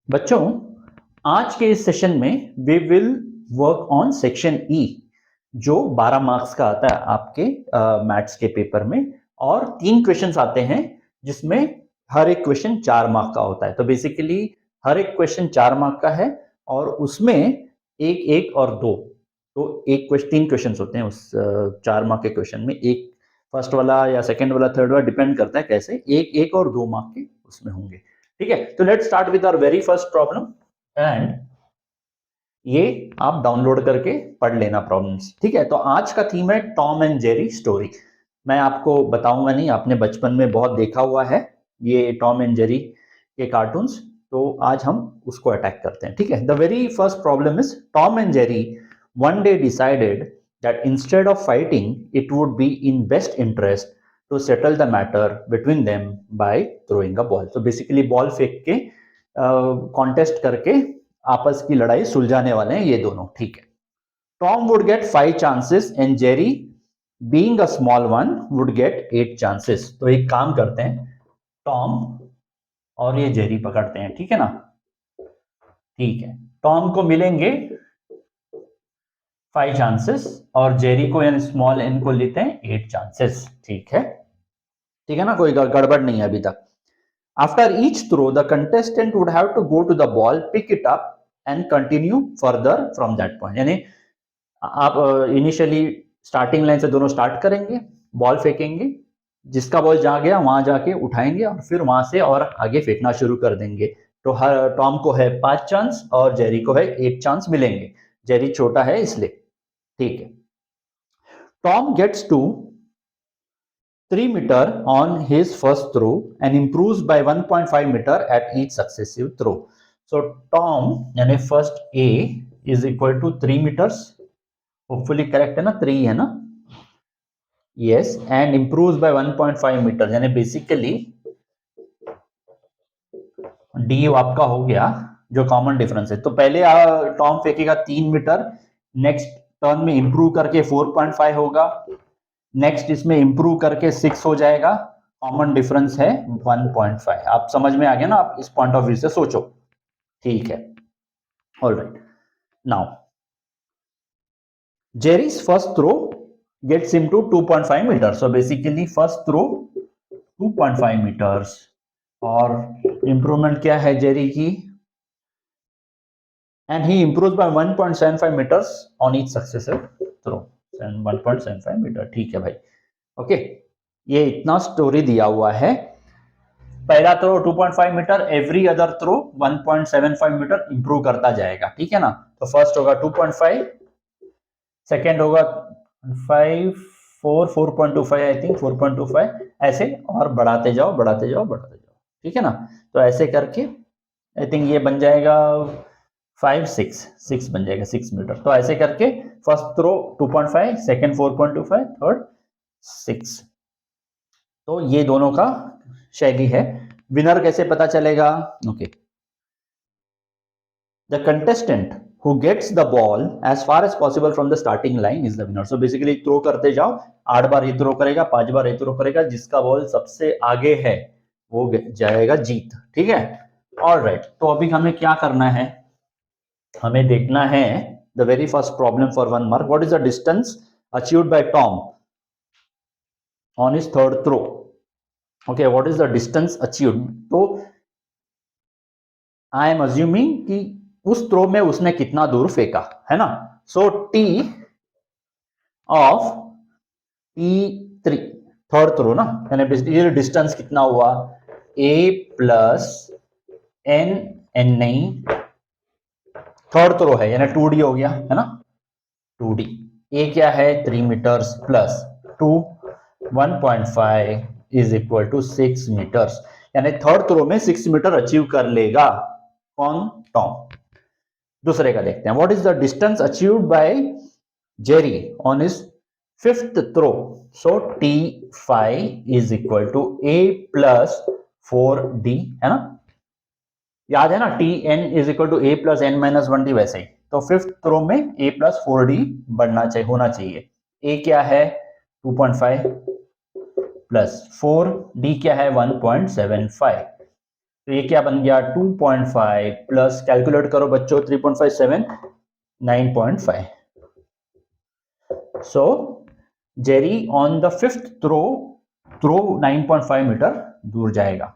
बच्चों, आज के इस सेशन में we will work on section E, जो 12 मार्क्स का आता है आपके मैथ्स के पेपर में। और 3 क्वेश्चंस आते हैं जिसमें हर एक क्वेश्चन 4 मार्क का होता है। तो बेसिकली हर एक क्वेश्चन 4 मार्क का है और उसमें एक एक और दो, तो एक क्वेश्चन 3 क्वेश्चंस होते हैं उस 4 मार्क के क्वेश्चन में। एक फर्स्ट वाला या सेकंड वाला थर्ड वाला डिपेंड करता है कैसे, एक एक और 2 मार्क के उसमें होंगे। ठीक है, तो let's start with our very first problem and ये आप डाउनलोड करके पढ़ लेना प्रॉब्लम्स। ठीक है, तो आज का थीम है टॉम एंड जेरी स्टोरी। मैं आपको बताऊंगा नहीं, आपने बचपन में बहुत देखा हुआ है ये टॉम एंड जेरी के कार्टून्स, तो आज हम उसको अटैक करते हैं। ठीक है, the very first problem is Tom and Jerry one day decided that instead of fighting, it would be in best interest to settle the matter between them by throwing a ball. So basically ball फेंक के contest करके आपस की लड़ाई सुलझाने वाले हैं ये दोनों। ठीक है, Tom would get 5 chances and Jerry being a small one would get 8 chances. तो एक काम करते हैं, टॉम और ये जेरी पकड़ते हैं। ठीक है ना, ठीक है, टॉम को मिलेंगे 5 चांसेस और जेरी को यानी स्मॉल एन को लेते हैं 8 चांसेस। ठीक है, ठीक है ना, कोई गड़बड़ नहीं है अभी तक। After each throw the contestant would have to go to the ball, pick it up and continue further from that point. यानी आप इनिशियली स्टार्टिंग लाइन से दोनों स्टार्ट करेंगे, बॉल फेंकेंगे, जिसका बॉल जा गया वहां जाके उठाएंगे और फिर वहां से और आगे फेंकना शुरू कर देंगे। तो हर टॉम को है 5 चांस और जेरी को है 8 चांस मिलेंगे, जेरी छोटा है इसलिए। ठीक है, Tom gets to 3 meter on his first throw and improves by 1.5 meter at each successive throw. So Tom यानी first A is equal to 3 meters. Hopefully correct है ना, 3 है ना, yes, and improves by 1.5 meters यानी basically D आपका हो गया जो कॉमन डिफरेंस है। तो पहले टॉम फेंकेगा 3 मीटर, नेक्स्ट टर्न में इंप्रूव करके 4.5 होगा, नेक्स्ट इसमें इंप्रूव करके 6 हो जाएगा, कॉमन डिफरेंस है 1.5। आप समझ में आ गया ना, आप इस पॉइंट ऑफ व्यू से सोचो। ठीक है, all right, now Jerry's first throw gets into 2.5 metre. सो बेसिकली फर्स्ट थ्रो 2.5 मीटर्स और इंप्रूवमेंट क्या है जेरी की, and he improves by 1.75 meters on each successive throw, 1.75 metre. ठीक है भाई, ओके, ये इतना स्टोरी दिया हुआ है। पहला throw 2.5 metre, every other throw 1.75 metre improve करता जाएगा। ठीक है ना, तो फर्स्ट होगा 2.5, सेकेंड होगा 5, 4, 4.25 आई थिंक 4.25, ऐसे और बढ़ाते जाओ बढ़ाते जाओ बढ़ाते जाओ। ठीक है ना, तो ऐसे करके आई थिंक ये बन जाएगा 5, 6 बन जाएगा 6 मीटर। तो ऐसे करके फर्स्ट थ्रो 2.5, सेकेंड 4.25, थर्ड 6। तो ये दोनों का शैली है। विनर कैसे पता चलेगा? Okay, the contestant who gets the ball as far as possible from the starting line is the winner. So basically throw करते जाओ, 8 बार ये थ्रो करेगा, 5 बार ये थ्रो करेगा, जिसका बॉल सबसे आगे है वो जाएगा जीत। ठीक है, ऑलराइट, तो अभी हमें क्या करना है, हमें देखना है the very first problem for 1 mark, what is the distance achieved by Tom on his third throw. Okay, what is the distance achieved, तो आई एम अज्यूमिंग कि उस थ्रो में उसने कितना दूर फेंका है ना। So T of T3 third throw ना, यानी डिस्टेंस कितना हुआ, a प्लस n, n नहीं, थर्ड थ्रो है यानी 2D हो गया है ना, 2D। a क्या है 3 metres plus 2, 1.5 is equal to 6 metres, यानी थर्ड थ्रो में 6 मीटर अचीव कर लेगा कौन, टॉम। दूसरे का देखते हैं, what is the distance achieved by Jerry on his fifth throw. So T5 is equal to a plus 4D है ना, याद है ना, Tn is equal to a plus n minus 1D, वैसे ही तो फिफ्थ थ्रो में a प्लस 4D बढ़ना चाहिए, होना चाहिए। a क्या है 2.5 प्लस 4D क्या है 1.75, तो ये क्या बन गया 2.5 प्लस कैलकुलेट करो बच्चों 3.57 9.5. So Jerry on the fifth throw 9.5 metre दूर जाएगा.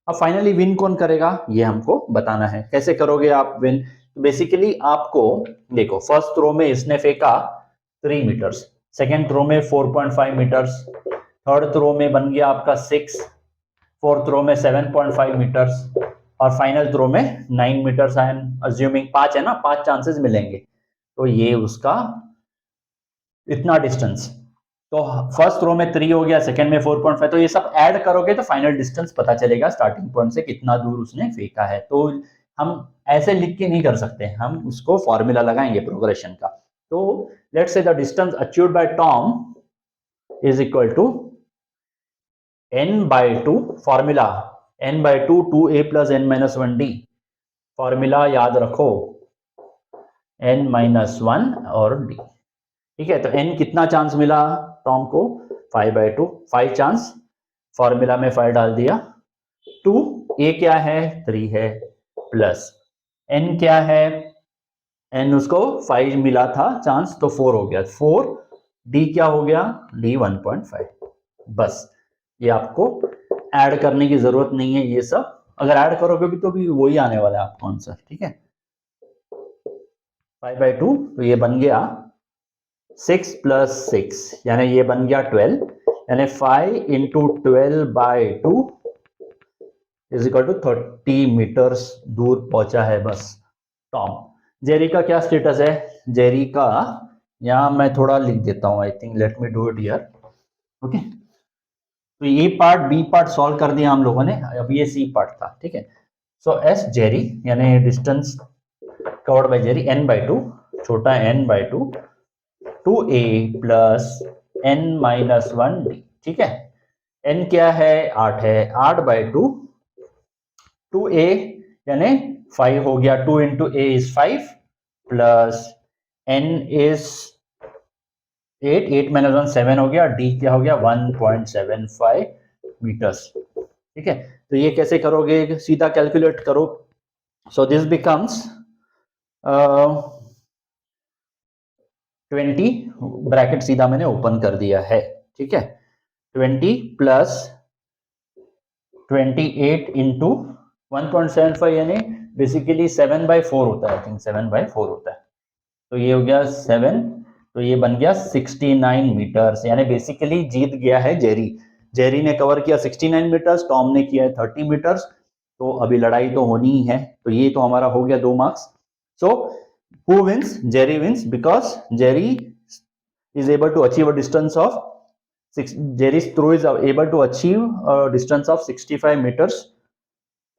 अब फाइनली विन कौन करेगा ये हमको बताना है. कैसे करोगे आप विन? बेसिकली आपको देखो फर्स्ट थ्रो में इसने फेंका 3 मीटर्स, सेकेंड थ्रो में 4.5 मीटर्स, थर्ड थ्रो में बन गया आपका 6, फोर्थ थ्रो में 7.5 मीटर्स और फाइनल थ्रो में 9 मीटर्स. आई एम अज्यूमिंग 5 है ना, 5 चांसेस मिलेंगे. तो ये उसका इतना डिस्टेंस. तो फर्स्ट रो में 3 हो गया, सेकंड में 4.5. तो ये सब ऐड करोगे तो फाइनल डिस्टेंस पता चलेगा स्टार्टिंग पॉइंट से कितना दूर उसने फेंका है. तो हम ऐसे लिख के नहीं कर सकते, हम उसको फॉर्मूला लगाएंगे प्रोग्रेशन का. तो let's say the distance achieved by Tom is equal to n/2 formula n/2 2a plus n minus 1d. Formula याद रखो n-1 और d. ठीक है, तो n कितना चांस मिला टॉम को 5/2, 5 चांस. फॉर्मूला में 5 डाल दिया. 2 a क्या है 3 है प्लस n क्या है n उसको 5 मिला था चांस तो 4 हो गया 4. d क्या हो गया d 1.5. बस ये आपको ऐड करने की जरूरत नहीं है. ये सब अगर ऐड करोगे भी तो भी वही आने वाला है आपको आंसर. ठीक है, 5/2 तो ये बन गया 6 प्लस 6 यानी ये बन गया 12 यानी 5 into 12/2 is equal to 30 metres दूर पहुंचा है बस टॉम. जेरी का क्या स्टेटस है? जेरी का यहां मैं थोड़ा लिख देता हूं. I think let me do it here. Okay, तो ये पार्ट बी पार्ट सॉल्व कर दिया हम लोगों ने. अब ये सी पार्ट था. ठीक है, सो एस जेरी यानी distance covered by Jerry n/2 छोटा n/2 2a प्लस n-1d. ठीक है, n क्या है 8 है 8/2 2a यानी 5 हो गया. 2 into a is 5 plus n is 8, 8 minus 1 7 हो गया. d क्या हो गया 1.75 मीटर्स. ठीक है, तो ये कैसे करोगे? सीधा कैलकुलेट करो. सो दिस बिकम्स 20 ब्रैकेट सीधा मैंने ओपन कर दिया है. ठीक है, 20 प्लस 28 इंटू 1.75 यानी बेसिकली 7/4 होता है. आई थिंक 7/4 होता है. तो ये हो गया 7. तो ये बन गया 69 मीटर्स यानी बेसिकली जीत गया है जेरी. जेरी ने कवर किया 69 मीटर्स, टॉम ने किया है 30 मीटर्स. तो अभी लड़ाई तो होनी ही है. तो ये तो हमारा हो गया 2 marks. So who wins? Jerry wins because Jerry is able to achieve a distance of Jerry's throw is able to achieve a distance of 65 meters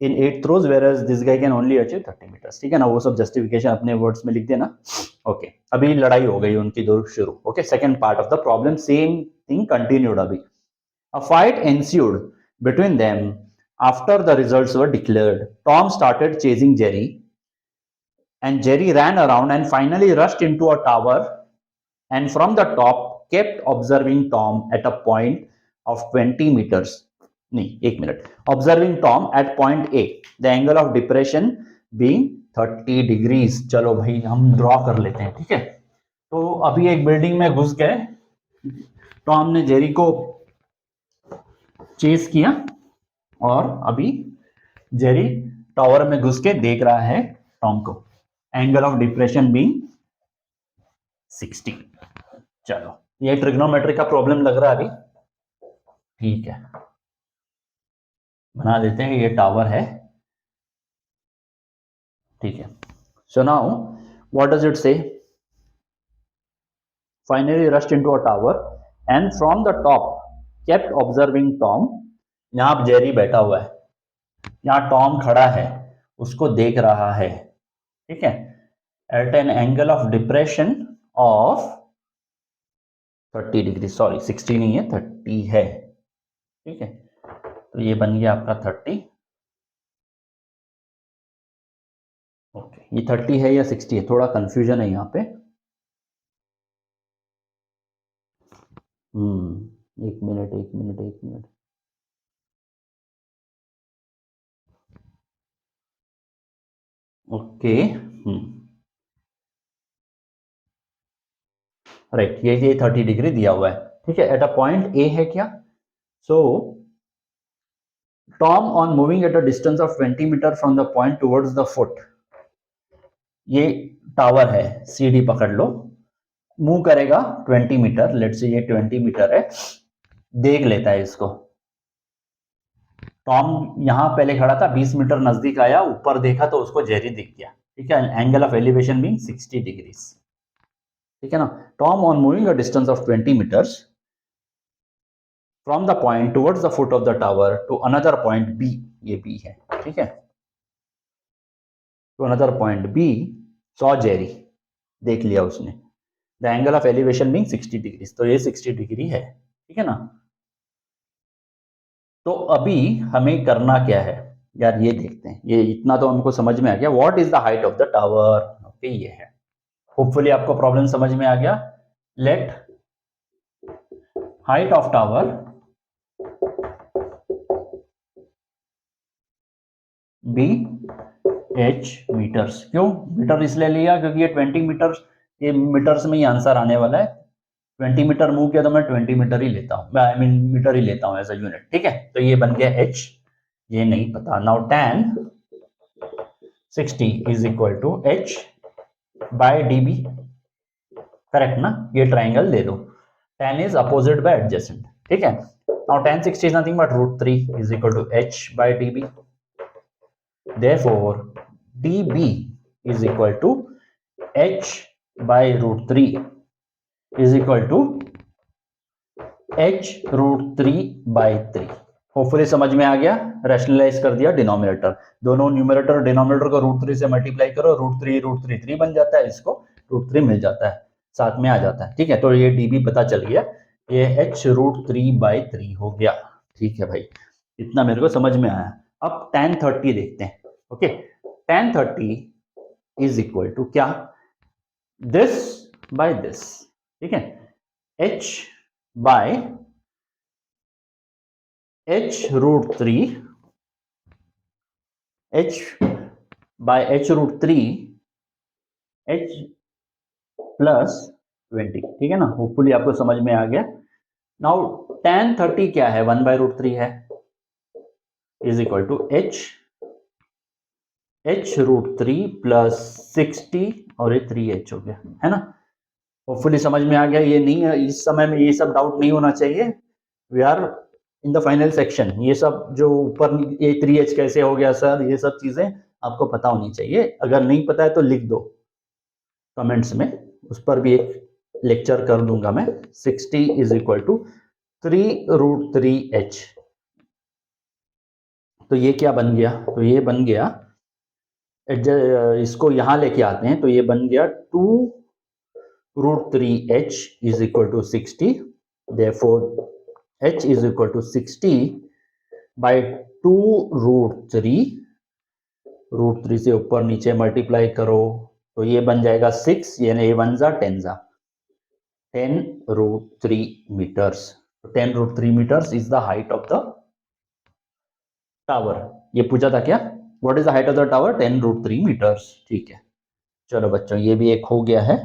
in 8 throws whereas this guy can only achieve 30 meters. ठीक है ना, वो सब justification अपने words में लिख देना. Okay, अभी लड़ाई हो गई उनकी दो शुरू. Okay, second part of the problem same thing continued. अभी a fight ensued between them after the results were declared. Tom started chasing Jerry and Jerry ran around and finally rushed into a tower and from the top kept observing Tom at a point of 20 meters. नहीं, एक minute. Observing Tom at point A, the angle of depression being 30 degrees. चलो भाई हम draw कर लेते हैं. ठीक है, तो अभी एक बिल्डिंग में घुस गए. टॉम ने जेरी को चेस किया और अभी जेरी टावर में घुस के देख रहा है टॉम को. Angle of depression being 60. चलो, ये ट्रिग्नोमेट्री का प्रॉब्लम लग रहा है अभी. ठीक है, बना देते हैं. ये टावर है. ठीक है, so now what does it say? Finally rushed into a tower and from the top kept observing Tom. यहां जेरी बैठा हुआ है, यहां टॉम खड़ा है, उसको देख रहा है. ठीक है, at an angle of depression of 30 डिग्री. सॉरी 60 नहीं है 30 है. ठीक है, तो ये बन गया आपका 30. ओके, ये 30 है या 60 है, थोड़ा कंफ्यूजन है यहाँ पे. एक मिनट. ओके, राइट, ये 30 डिग्री दिया हुआ है, ठीक है। एट अ पॉइंट ए है क्या, so Tom on moving at a distance of 20 metre from the point towards the foot, ये टावर है, सीडी पकड़ लो, मूव करेगा 20 मीटर, लेट से ये 20 मीटर है, देख लेता है इसको। टॉम यहां पहले खड़ा था, 20 मीटर नजदीक आया, ऊपर देखा तो उसको जेरी दिख गया, ठीक है। Angle of elevation being 60 degrees, ठीक है ना। Tom on moving a distance of 20 metres from the point towards the foot of the tower to another point B, ये बी है, ठीक है, to another point B, saw Jerry, देख लिया उसने, the angle of elevation being 60 degree, तो ये 60 degree है, ठीक है ना। तो अभी हमें करना क्या है यार, ये देखते हैं, ये इतना तो हमको समझ में आ गया, what is the height of the tower, okay, ये है। होपफुली आपको प्रॉब्लम समझ में आ गया। Let height of tower be h metres, क्यों मीटर इसलिए लिया क्योंकि ये 20 मीटर, ये मीटर्स में ही आंसर आने वाला है। 20 मीटर मूव किया तो मैं 20 मीटर ही लेता हूँ, आई मीन मीटर ही लेता हूँ एज अ यूनिट, ठीक है। तो ये बन गया h, ये नहीं पता। Now tan 60 is equal to h by db, correct ना, ये ट्राइंगल दे दो, tan is opposite by adjacent, ठीक है। Now tan 60 is nothing but √3 is equal to h by db, therefore db is equal to h by √3 is equal to h √3 by 3। Hopefully समझ में आ गया, रैशनलाइज कर दिया डिनोमिनेटर, दोनों numerator और डिनोमिनेटर को √3 से मल्टीप्लाई करो, √3 3 बन जाता है, इसको √3 मिल जाता है, साथ में आ जाता है, ठीक है। तो ये db पता चल गया, ये h √3 by 3 हो गया, ठीक है भाई, इतना मेरे को समझ में आया। अब tan 30 देखते हैं, okay. tan 30 is equal to क्या, दिस बाय दिस, ठीक है, h by h √3, h by h √3, h plus 20, ठीक है ना। होपफुली आपको समझ में आ गया। नाउ tan 30 क्या है, 1/√3 है, is equal to h √3 plus 60 और ये 3h हो गया, है ना। होपफुली समझ में आ गया। ये नहीं है, इस समय में ये सब डाउट नहीं होना चाहिए, we are in the final section. ये सब जो ऊपर ये 3h कैसे हो गया सर, ये सब चीजें आपको पता होनी चाहिए, अगर नहीं पता है तो लिख दो कमेंट्स में, उस पर भी एक लेक्चर कर दूंगा मैं। 60 इज इक्वल टू 3√3h, तो ये क्या बन गया, तो ये बन गया, इसको यहां लेके आते हैं, तो ये बन गया 2√3h is equal to 60, therefore h is equal to 60 by 2√3, √3 से ऊपर नीचे मल्टीप्लाई करो तो ये बन जाएगा 6, यानी ये 1 जा 10 जा 10√3 metres. 10√3 metres is the height of the tower. ये पूछा था क्या, what is the height of the tower, 10√3 metres, ठीक है। चलो बच्चों, ये भी एक हो गया है।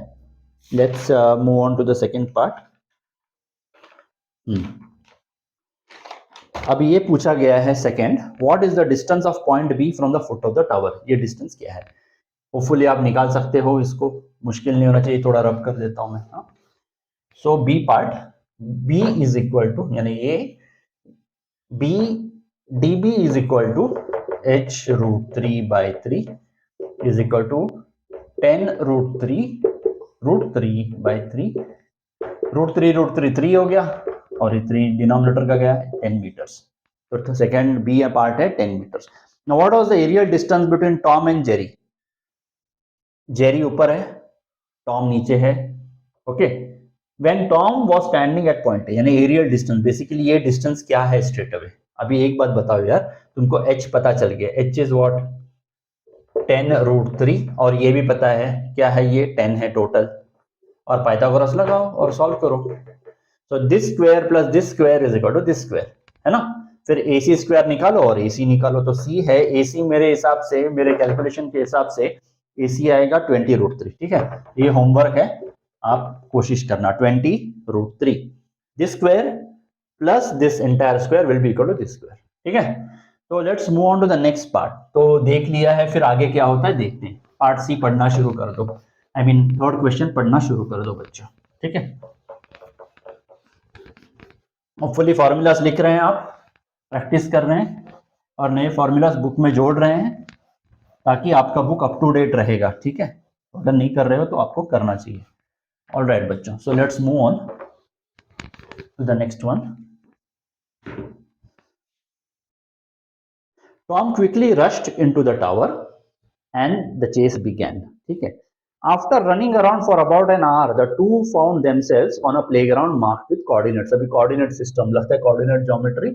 Let's move on to the second part. अभी ये पूछा गया है second, what is the distance of point B from the foot of the tower, ये डिस्टेंस क्या है। होपफुली आप निकाल सकते हो इसको, मुश्किल नहीं होना चाहिए, थोड़ा रब कर देता हूं मैं। So B part, B is equal to, यानी ये B db is equal to h √3 by 3 is equal to 10√3 √3 by 3, √3 3 हो गया, और ये 3 डिनोमिनेटर का गया है 10 मीटर्स। तो सेकंड बी पार्ट है 10 metres. Now what was the aerial distance between Tom and Jerry, Jerry ऊपर है, टॉम नीचे है, okay. When Tom was standing at point, यानी एरियल डिस्टेंस, बेसिकली ये डिस्टेंस क्या है स्ट्रेट अवे। अभी एक बात बताओ यार, तुमको h पता चल गया, h इज व्हाट 10√3, और ये भी पता है क्या है, ये 10 है टोटल, और पाइथागोरस लगाओ और सॉल्व करो। So this square plus this square is equal to this square, है ना। फिर AC स्क्वायर निकालो और AC निकालो, तो C है AC मेरे हिसाब से, मेरे कैलकुलेशन के हिसाब से AC आएगा 20√3, ठीक है। ये होमवर्क है, आप कोशिश करना 20√3 this square plus this entire square will be equal to this square, ठीक है। तो let's move on to the next part. तो देख लिया है, फिर आगे क्या होता है देखते हैं। पार्ट सी पढ़ना शुरू कर दो, आई मीन थर्ड क्वेश्चन पढ़ना शुरू कर दो बच्चों, ठीक है। होपफुली फॉर्मूलाज लिख रहे हैं आप, प्रैक्टिस कर रहे हैं और नए फॉर्मूलाज बुक में जोड़ रहे हैं ताकि आपका बुक अप टू डेट रहेगा, ठीक है। अगर नहीं कर रहे हो तो आपको करना चाहिए। ऑलराइट बच्चों, so let's move on to the next one. Tom quickly rushed into the tower and the chase began, ठीक है। After running around for about an hour, the two found themselves on a playground marked with coordinates. अभी coordinate system लगता है, coordinate geometry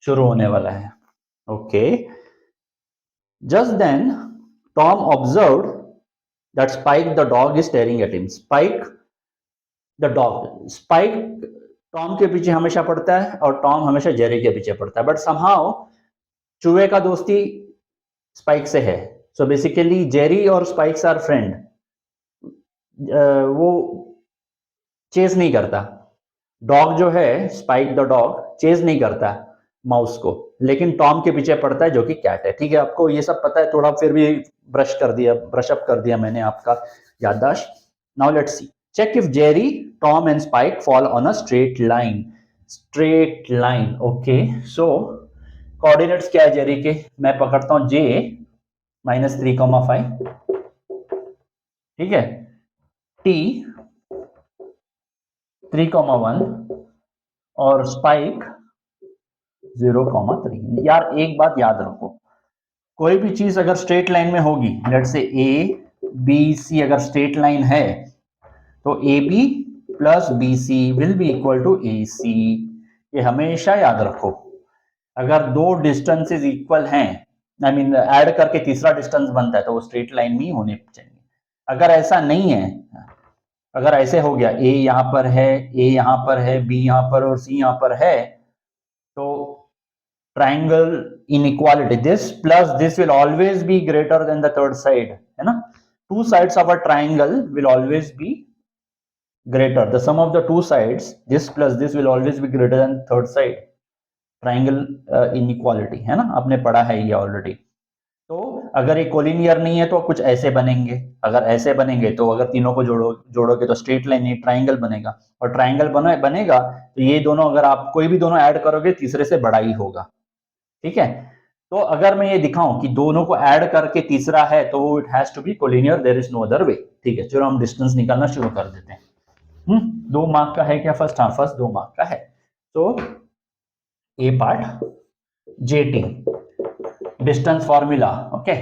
शुरू होने वाला है, okay. Just then, Tom observed that Spike the dog is staring at him. Spike the dog. Spike Tom के पीछे हमेशा पड़ता है और Tom हमेशा जेरी के पीछे पड़ता है, but somehow चूहे का दोस्ती स्पाइक से है। सो बेसिकली जेरी और स्पाइक्स आर फ्रेंड। वो चेज नहीं करता, डॉग जो है स्पाइक द डॉग चेज नहीं करता माउस को, लेकिन टॉम के पीछे पड़ता है जो कि कैट है, ठीक है। आपको ये सब पता है थोड़ा, फिर भी ब्रश अप कर दिया मैंने आपका याददाश्त। Now let's see, check if Jerry, Tom and Spike fall on a straight line. Straight line, okay. So coordinates क्या है जेरी के, मैं पकड़ता हूं J -3,5, ठीक है, T 3,1 और स्पाइक 0,3। यार एक बात याद रखो, कोई भी चीज अगर स्ट्रेट लाइन में होगी, लेट्स से ABC अगर स्ट्रेट लाइन है तो AB plus BC will be equal to AC। ये हमेशा याद रखो। अगर दो डिस्टेंसेस इक्वल हैं, आई मीन ऐड करके तीसरा डिस्टेंस बनता है, तो वो स्ट्रेट लाइन में ही होने चाहिए। अगर ऐसा नहीं है, अगर ऐसे हो गया A यहाँ पर है, A यहाँ पर है, B यहाँ पर और C यहाँ पर है, तो triangle inequality, this plus this will always be greater than the third side, है ना। Two sides of a triangle will always be greater, the sum of the two sides, this plus this will always be greater than third side. Triangle inequality है ना, आपने पढ़ा है ये already. तो अगर ये कोलिनियर नहीं है तो कुछ ऐसे बनेंगे, अगर ऐसे बनेंगे तो अगर तीनों को जोड़ोगे तो स्ट्रेट लाइन, ये ट्राइंगल बनेगा, और ट्राइंगल बनेगा तो ये दोनों अगर आप कोई भी दोनों ऐड करोगे तीसरे से बड़ा ही होगा, ठीक है। तो अगर मैं ये दिखाऊं कि दोनों को ऐड करके तीसरा है तो it has to be collinear, there is no other way, ठीक है। चलो हम डिस्टेंस निकालना शुरू कर देते हैं। 2 मार्क का है क्या फर्स्ट? हाँ, फर्स्ट 2 मार्क का है। तो A part JT distance formula, okay,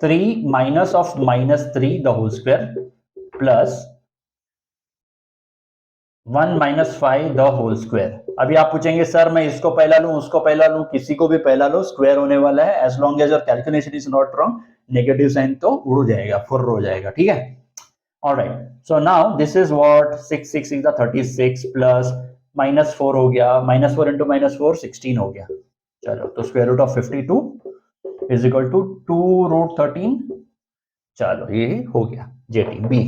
3 minus of -3 the whole square plus 1 - 5 the whole square. अभी आप पूछेंगे सर मैं इसको पहला लूं उसको पहला लूं, किसी को भी पहला लो, स्क्वायर होने वाला है। As long as your calculation is not wrong, negative sign तो उड़ जाएगा, फुर्र हो जाएगा, ठीक है। Alright, so now this is what 6 6 6 36 plus -4 हो गया, -4 इंटू -4 16 हो गया। चलो, तो square root of 52 is equal to 2√13। चलो, ये हो गया JT। B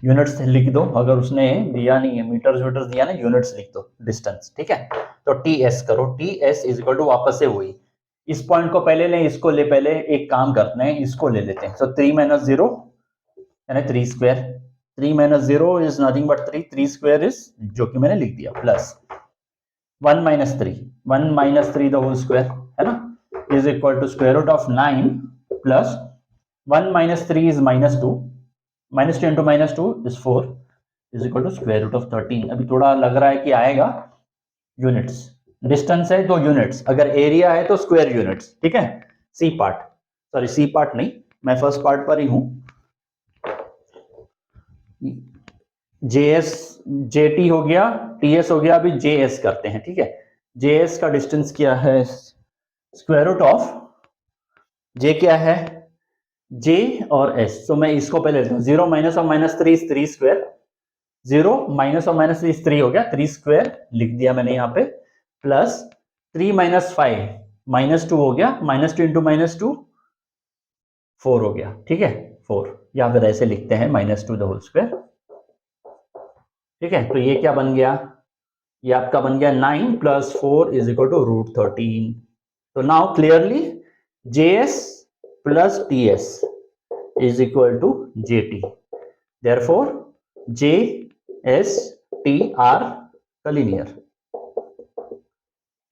यूनिट्स लिख दो, अगर उसने दिया नहीं है मीटर्स वीटर्स दिया ना, यूनिट्स लिख दो डिस्टेंस, ठीक है। तो TS करो, TS इज इक्वल टू वापस से वही, इस पॉइंट को पहले लें, इसको ले, पहले एक काम करते हैं, इसको ले लेते हैं। सो 3 - 0 यानी 3 square, 3 - 0 is nothing but 3, 3 square is, जो कि मैंने लिख दिया, प्लस 1 - 3, 1 - 3 द होल स्क्वायर, है ना, is equal to square root of 9 plus 1 - 3 is -2, -2 into -2 is 4 is equal to square root of 13। अभी थोड़ा लग रहा है कि आएगा, यूनिट्स, डिस्टेंस है तो यूनिट्स, अगर एरिया है तो स्क्वायर यूनिट्स, ठीक है। सी पार्ट नहीं, मैं फर्स्ट पार्ट पर ही हूं। JT हो गया, TS हो गया, अभी JS करते हैं, ठीक है। JS का डिस्टेंस क्या है? स्क्वायर रूट ऑफ J क्या है? J और S। तो मैं इसको पहले लेता हूं, 0 minus of -3 is 3 square, 0 minus of -3 is 3 हो गया, 3 स्क्वायर लिख दिया मैंने यहाँ पे, प्लस 3 माइनस 5 -2 हो गया, -2 इंटू -2 4 हो गया, ठीक है 4, या फिर ऐसे लिखते हैं -2 द होल स्क्वायर, ठीक है। तो ये क्या बन गया, ये आपका बन गया 9 + 4 = √13। तो now clearly JS + TS is equal to JT, therefore JS T are collinear,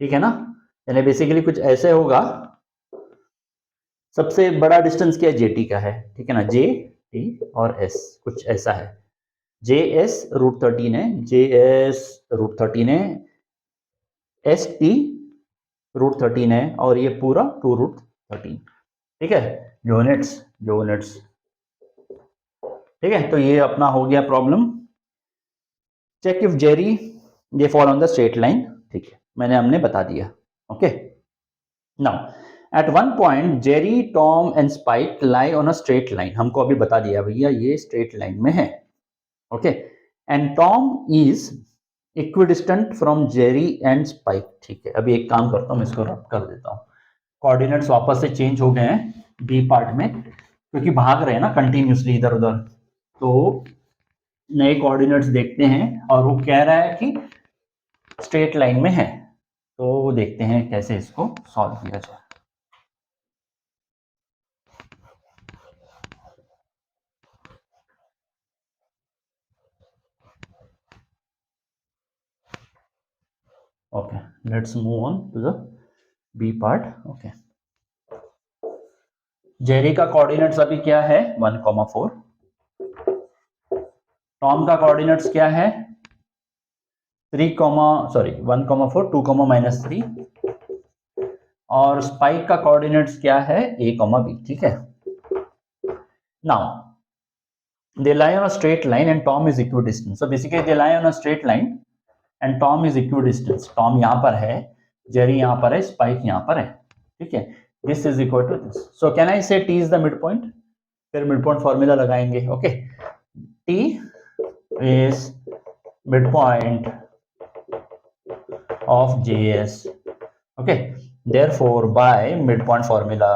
ठीक है ना। यानी बेसिकली कुछ ऐसे होगा, सबसे बड़ा डिस्टेंस क्या JT का है, ठीक है ना, JT और S कुछ ऐसा है, JS √13 है, JS √13 है, ST √13 है, और ये पूरा 2√13, ठीक है, यूनिट्स, ठीक है। तो ये अपना हो गया प्रॉब्लम। चेक इफ जेरी ये fall on the straight line, ठीक है, हमने बता दिया, okay. Now at one point Jerry, Tom and spike lie on a straight line, हमको अभी बता दिया भैया ये स्ट्रेट लाइन में है, okay. And Tom is equidistant from Jerry and spike, ठीक है। अभी एक काम करता हूँ, इसको रब कर देता हूँ, कोऑर्डिनेट्स वापस से चेंज हो गए हैं बी पार्ट में, क्योंकि भाग रहे हैं ना कंटिन्यूसली इधर उधर, तो नए कोऑर्डिनेट्स देखते हैं, और वो कह रहा है कि स्ट्रेट लाइन में है, तो देखते हैं कैसे इसको सॉल्व किया जाए। Okay, let's move on to the B part, okay. Jerry का कोऑर्डिनेट्स अभी क्या है 1,4, टॉम का कोऑर्डिनेट्स क्या है 1,4 2, -3, और स्पाइक का कोऑर्डिनेट्स क्या है a, b, ठीक है। Now they lie on a straight line and Tom is equidistant, so basically they lie on a straight line and Tom is equidistance, Tom यहाँ पर है, जेरी यहाँ पर है, स्पाइक यहाँ पर है, ठीक है। This is equal to this, so can I say T is the midpoint, फिर मिड पॉइंट फॉर्मूला लगाएंगे, okay. T is midpoint of JS, okay, therefore by midpoint formula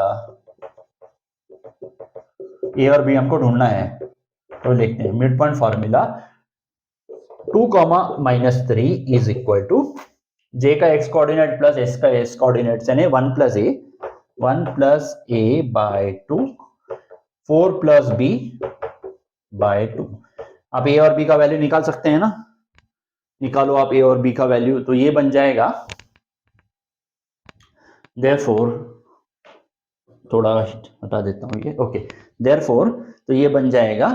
A और B हमको ढूंढना है, तो लिखते हैं midpoint formula 2, -3 is equal to J का x कोऑर्डिनेट प्लस S का S कोऑर्डिनेट, यानी 1 + A by 2, 4 + B by 2। आप A और B का वैल्यू निकाल सकते हैं ना, निकालो आप A और B का वैल्यू, तो ये बन जाएगा, therefore थोड़ा हटा देता हूँ ये, ओके, therefore तो ये बन जाएगा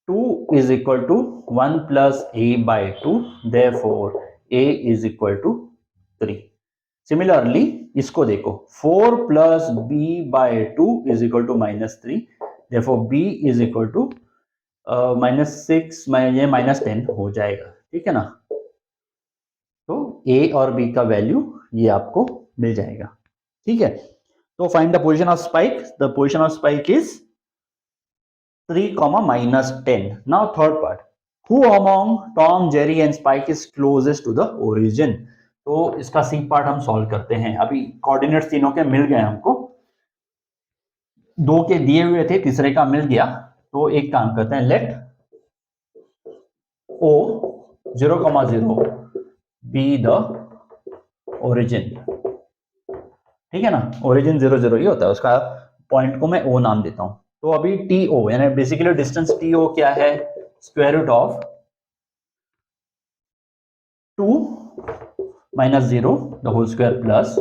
2 is equal to 1 + A by 2, therefore A is equal to 3। Similarly इसको देखो 4 + B by 2 is equal to -3, therefore B is equal to -6, ये -10 हो जाएगा, ठीक है ना। तो A और B का वैल्यू ये आपको मिल जाएगा, ठीक है। तो find the position of Spike, the position of Spike is 3, -10। Now third part, who among Tom, Jerry and Spike is closest to the origin, तो इसका सी पार्ट हम सॉल्व करते हैं। अभी कोऑर्डिनेट्स तीनों के मिल गए हमको, 2 के दिए हुए थे, तीसरे का मिल गया, तो एक काम करते हैं, let O 0,0 be the origin, ठीक है ना, ओरिजिन 0, 0 ही होता है, उसका पॉइंट को मैं O नाम देता हूं। तो अभी TO यानी बेसिकली डिस्टेंस TO क्या है, square root of 2 - 0 the whole square plus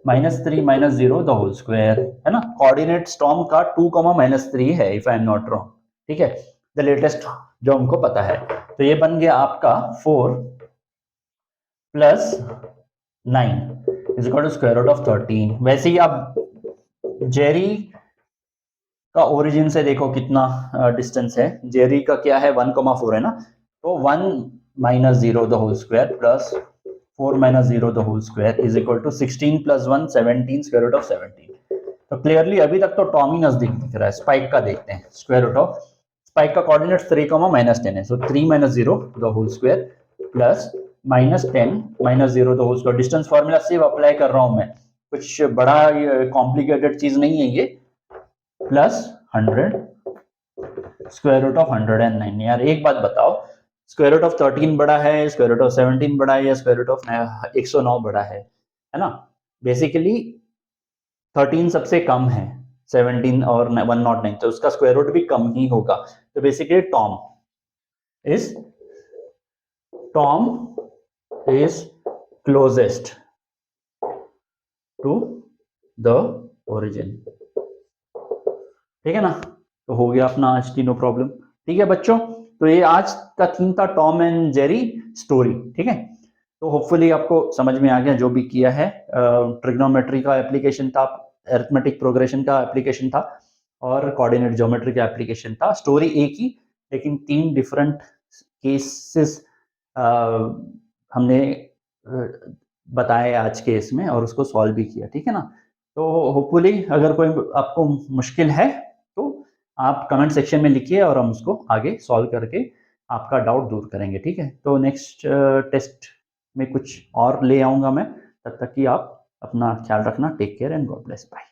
-3 - 0 the whole square, है ना। कोऑर्डिनेट टॉम का 2, -3 है, if I am not wrong, ठीक है, द लेटेस्ट जो हमको पता है। तो ये बन गया आपका 4 + 9 is equal to square root of 13। वैसे ही आप जेरी का ओरिजिन से देखो कितना डिस्टेंस है, जेरी का क्या है 1,4 है ना, तो 1 - 0 the whole square plus 4 - 0 the whole square is equal to 16 + 1 17 square root of 17। तो क्लियरली अभी तक तो टॉम ही नजदीक दिख रहा है, स्पाइक का देखते हैं, स्क्वायर रूट ऑफ स्पाइक का कोऑर्डिनेट 3, -10 है, so 3 - 0 the whole square plus -10 -0 the whole square. Distance formula सिर्फ अप्लाई कर रहा हूं मैं, कुछ बड़ा कॉम्प्लिकेटेड चीज नहीं है ये। Plus 100 square root of 109। यार एक बात बताओ, स्क्वायर रूट ऑफ 13 बड़ा है, स्क्वायर रूट ऑफ 17 बड़ा है, या स्क्वायर रूट ऑफ 109 बड़ा है ना? बेसिकली 13 सबसे कम है, 17 और 109, तो उसका स्क्वायर रूट भी कम ही होगा। तो basically Tom is closest to the origin. ठीक है ना? तो हो गया अपना आज की नो प्रॉब्लम। ठीक है बच्चों, तो ये आज का थीम था टॉम एंड जेरी स्टोरी। ठीक है, तो होपफुली आपको समझ में आ गया जो भी किया है। ट्रिग्नोमेट्री का एप्लीकेशन था, अरिथमेटिक प्रोग्रेशन का एप्लीकेशन था, और कोऑर्डिनेट ज्योमेट्री का एप्लीकेशन था। स्टोरी एक ही, लेकिन 3 डिफरेंट केसेस हमने बताए आज के इसमें, और उसको सॉल्व भी किया। ठीक है ना? तो होपफुली अगर कोई आपको मुश्किल है तो आप कमेंट सेक्शन में लिखिए, और हम उसको आगे सॉल्व करके आपका डाउट दूर करेंगे। ठीक है, तो नेक्स्ट टेस्ट में कुछ और ले आऊंगा मैं। तब तक कि आप अपना ख्याल रखना। Take care and God bless. Bye.